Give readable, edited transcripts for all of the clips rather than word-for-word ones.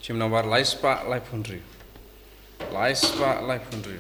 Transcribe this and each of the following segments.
Chim nomor Lait-ïa Lai Phunri. Lait-ïa Lai Phunri.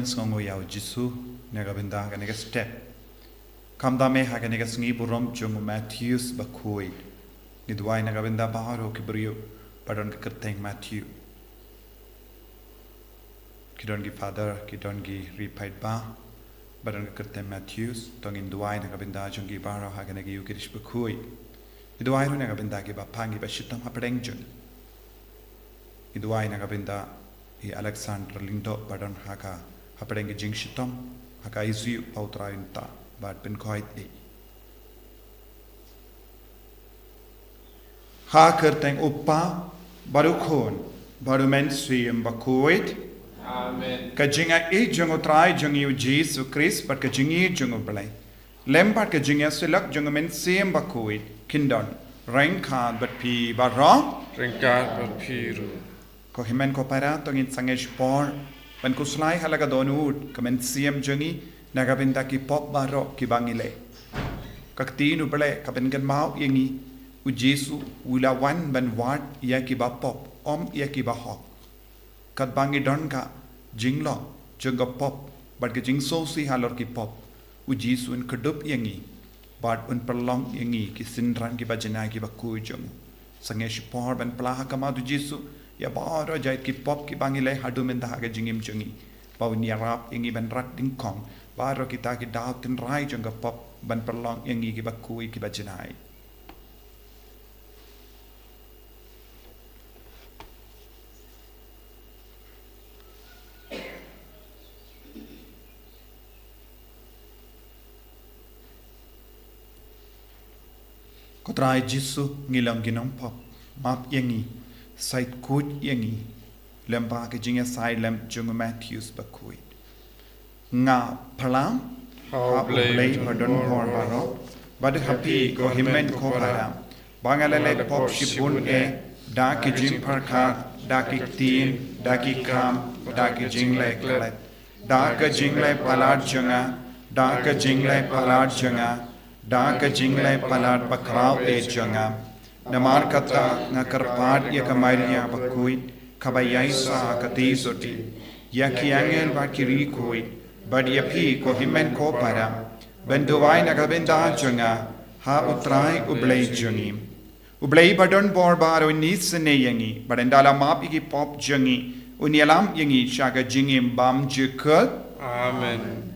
Sngi Jisu Negabinda Ganega step. Kamdame Haganega Sngi Burom Jung Matthews Bakhuid. Nidwai Nagabinda Baharo Kibrio, Padon Kerteng Matthew. Kidongi Father, Kidongi Repaid Ba, Badon Kerteng Matthews, Tongin Dwai Nagabinda Jungi Baro Haganegi Ukirish Bakhuid. Nidwai Nagabinda Giba Pangi Bashitam Haprengjon. Nidwai Nagabinda Alexander Lindo Badon Haka. Hapadeng jing shitom haka isu pautra inta bad pen khoit e ha kerteng uppa barukhon barumen swim Bakhuid Amen. Ka jinga e jungo trai jungi Jesus Christ but ka jingi jungo Palei lempart ka jinga silak jungo men sim Bakhuid kindon rank khan but pi barong Ringkat berpiru. ko himen ko para tongin sangesh por Pan kuslai halaga donut kamen siam jungi nagabinda ki pop baro ki bangile kakti nu bele kaben kan mau yengi u Jesu ula wan ban wat ya ki ba pop ya ki ba hok kat bangi don ka jinglo junga pop but ke jing so si halor ki pop u Jesu un kedup yengi bat un perlong yengi ki sinran ki ba jena ki ba ku jung sangesh por ban plaha kama du Jesu ya baro jait ki pop ki bangile hadu men da ga jingim jungi pawni rap ingi ban rat ding kong baro kita ki daw tin rai junga pop ban perlong ingi ki bakui ki bajinai kotrai jisu ngilang ginong pop map yengi Sait kut yengi lemba ke jinga sai lem junga Matthews Bakhuid nga palam ha Palei padon hor baro bad happy ko himen ko para bangalale pop shipun e da ki jim parka da ki tin da ki kam da ki jingle klet da ka jingle palar junga da ka jingle palar junga da ka jingle palar bakraw e junga Namar kata ngakarpad ya kamaria Bakhuid kabayaisa katisoti ya kiangel bakiri koi bad ya pi ko himen ko para benduwai nagabenda junga ha utrai ublei jungi ublei badon bor baro nisne yangi badendala mapi ki pop jungi unialam yangi shaga jingim bam jukul Amen.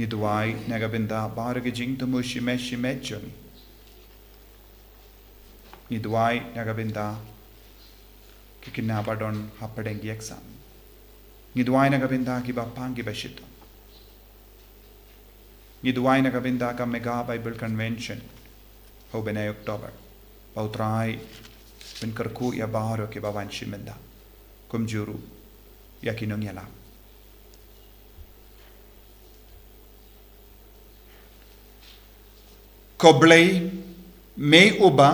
Ngiduai nagabinda baragajing tumushimeshimechon. Ngiduai nagabinda kikinabadon hapadengi exam. Ngiduai nagabinda kibapangi bashito. Ngiduai nagabinda ka mega Bible convention. Ho benay October. Pautrai ben karku ya baharo ke bawan shimenda. Kumjuru ya kinong yala. Koblei me uba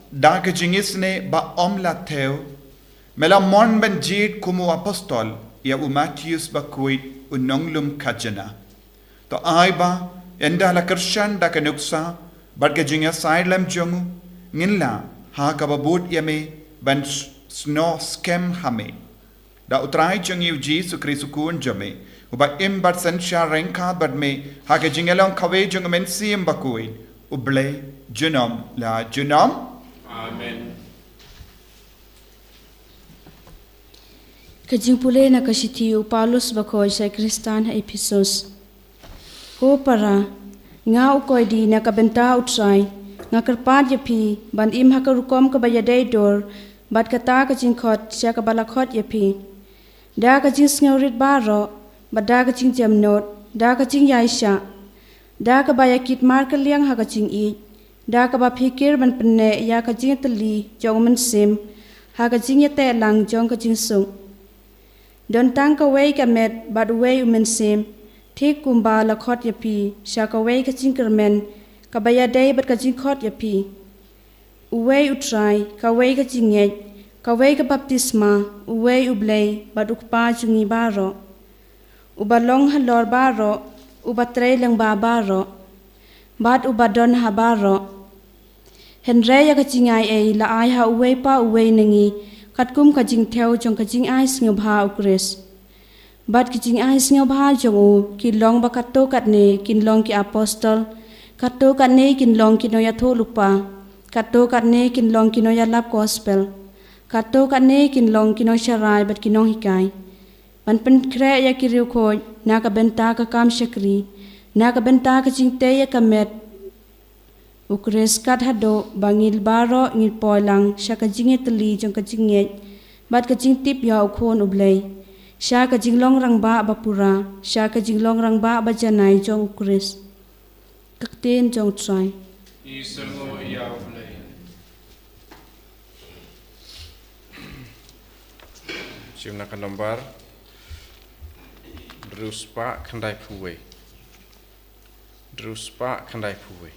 da ke jingisne ba omla theo mela mon ben jid kumu apostol ya Matthews Bakhuid unonglum kajana to ai ba enda la kershan da ke nuksa bat ke jinga saidlam jongu nginla ha ka babut ya me ban sno scam hame da utrai jongi Jesu Kristu kun jame uba im bat sansha renka bat me ha ke jingalong kawe jong men sim Bakhuid uble junom la junom. Amen. Kajing pulay na kasitiyo Paulus Bakhuid sa Kristan ha Ephesus. Ko para nga ukoy di nakabenta utray nga karpad yapi ban im hakarukom kabayaday dor bat kata kajing khot siya kabalakhot yapi. Da kajing sngorit baro bat da kajing jamnot da kajing yaisya da kabayakit marka liang ha kajing i da kaba pikir ban penne ya kajing teli jong men sim ha kajing yate lang jong kajing sung don tang ka wei ka met bat wei men sim thik kumba la khot yapi sha ka wei kajing kermen kabaya dei bat kajing khot yapi uwei utrai ka wei kajing nge ka wei ka baptisma uwei ublei bat ukpa jungi baro ubalong halor baro ubatrei lang babaro bat ubadon habaro henraya kajingai ei la ai ha uwei pa uwei nangi katkum kajing theo jong kajing ai sngob ha ukres bat kajing ai sngob ha jong u kilong bakato katne kinlong ki apostol kato katne kinlong kinoya tholupa kato katne kinlong kinoya lap gospel kato katne kinlong kino sharai bat kinong hikai ban pen kre ya kiriu khoj na ka benta ka kam shakri na ka benta ka jingte ya kamet ukres kat hado bangil baro ngil poilang sha ka jinge teli jong ka jinge bat ka jing tip ya ukhon ublei sha ka jinglong rang ba bapura sha ka jinglong rang ba janai jong ukres kakten jong trai Isango ya ublei. Siap nak nomor Druspa kandai puwe. Druspa kandai puwe.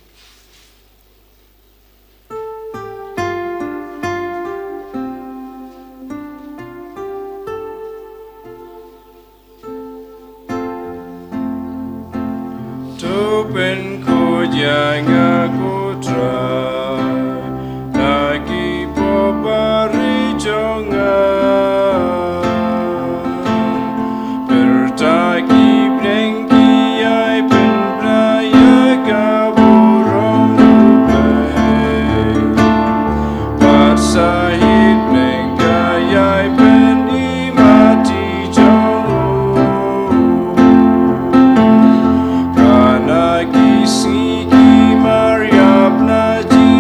Topen ko janga ko try. Lagi popari jonga. Maria Bnaji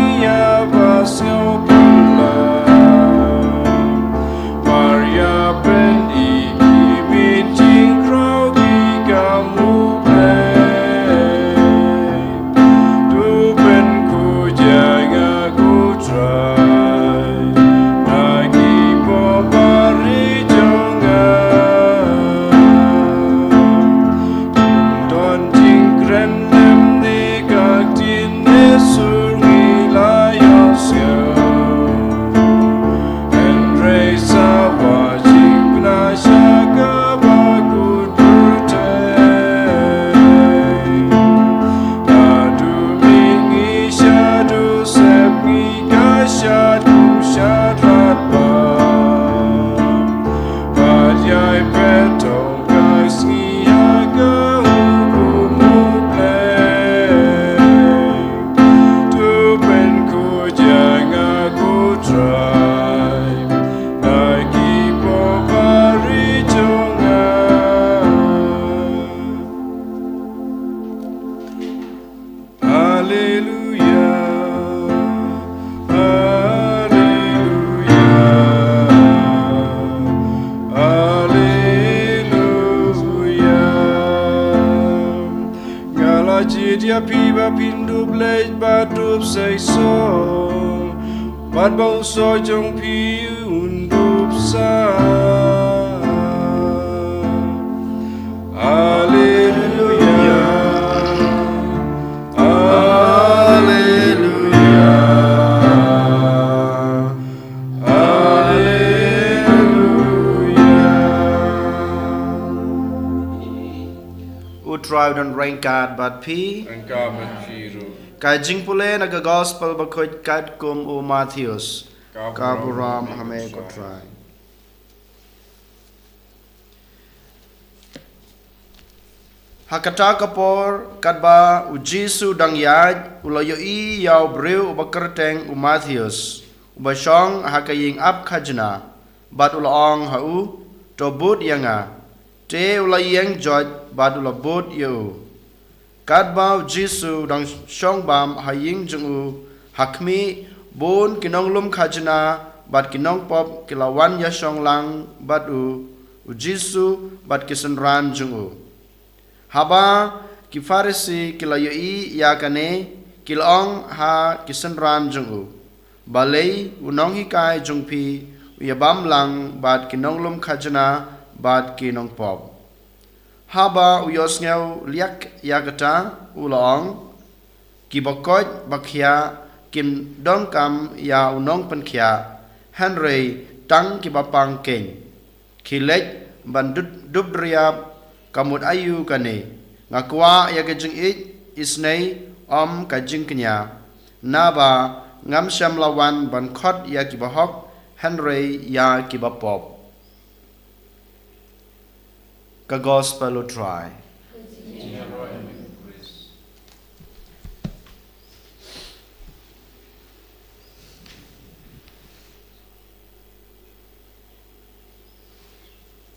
Bajit ya piba pindu blej badup say so Bad bau so jong pi undup sa Hallelujah Hallelujah Utrive dan rangkat bat pi Engkau menfiru kai jing pule na ga gospel Bakhuid kat kum u Matthews kaburam hame ko try Hakata kapor katba u Jesu dang yaj ulayo I yaw breu u bakerteng u Matthews u basong hakaying ap khajna bat ulong ha u to bud yanga te ulayeng joj bat ulabud yu katba u Jesu dang shong bam haying jung u hakmi bon kinong lum khajna bat kinong pop kilawan ya shong lang bat u Jesu bat kisan ran jung u Haba ki Farisi kila yoi ya kane kilong ha kisan ran jung u Palei unong hikai jung pi uyabam lang bat kinong lum khajna bat kinong pop Haba uyos ngau liak ya kata ulong ki bakoj bakhia kim dong kam ya unong penkhia Henry tang ki bapang ken kilej ban dubdriap kamut ayu kane ngakwa ya kajing Sngi kajing kenya naba ngam sham lawan ban khot ya kibahok Henry ya kibapop ka gospel try